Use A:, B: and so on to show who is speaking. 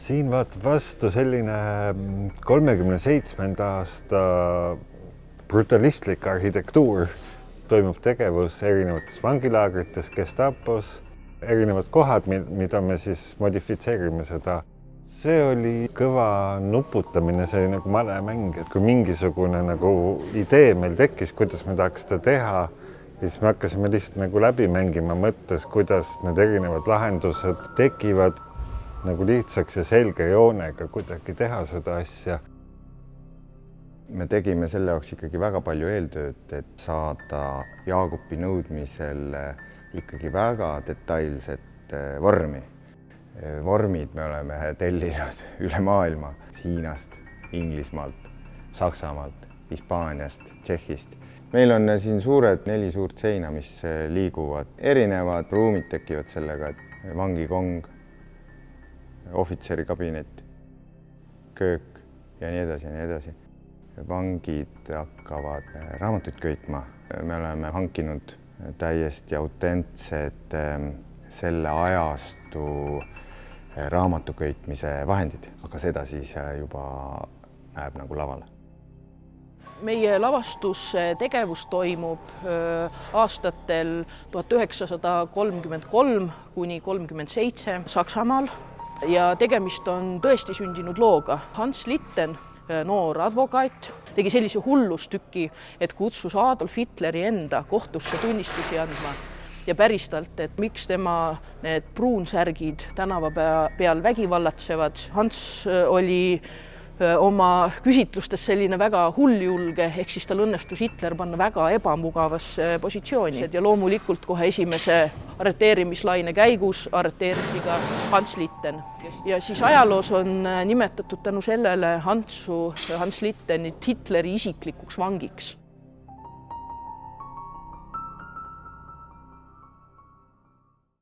A: Siin vaatab vastu selline 37. aasta brutalistlik arhitektuur. Toimub tegevus erinevates vangilaagrites, Gestapos, erinevad kohad, mida me siis modifitseerime seda. See oli kõva nuputamine, see oli nagu malemäng, et kui mingisugune nagu idee meil tekkis, kuidas me tahaks seda teha, siis me hakkasime lihtsalt nagu läbi mängima mõttes, kuidas need erinevad lahendused tekivad nagu lihtsaks ja selge joonega kuidagi teha seda asja.
B: Me tegime selle jaoks ikkagi väga palju eeltööd, et saada Jaagupi nõudmisel ikkagi väga detailset vormi. Vormid me oleme tellinud üle maailma, Hiinast, Inglismaalt, Saksamaalt, Hispaaniast, Tšehhist. Meil on siin 4 suurt seina, mis liiguvad. Erinevad ruumid tekivad sellega, et vangikong, ohvitseri kabinet, köök ja nii edasi ja nii edasi. Vangid hakkavad raamatuid köitma. Me oleme hankinud täiesti autentsed selle ajastu raamatuköitmise vahendid, aga seda siis juba näeb nagu lavale.
C: Meie lavastustegevus toimub aastatel 1933 kuni 1937 Saksamaal ja tegemist on tõesti sündinud looga. Hans Litten, noor advokaat, tegi sellise hullustüki, et kutsus Adolf Hitleri enda kohtusse tunnistusi andma ja päris talt, et miks tema need pruunsärgid tänava peal vägivallatsevad. Hans oli oma küsitlustes selline väga hulljulge, ehk siis tal õnnestus Hitler panna väga ebamugavasse positsiooni ja loomulikult kohe esimese arreteerimislaine käigus arreteeriti ka Hans Litten. Ja siis ajaloos on nimetatud tänu sellele Hans Littenit Hitleri isiklikuks vangiks.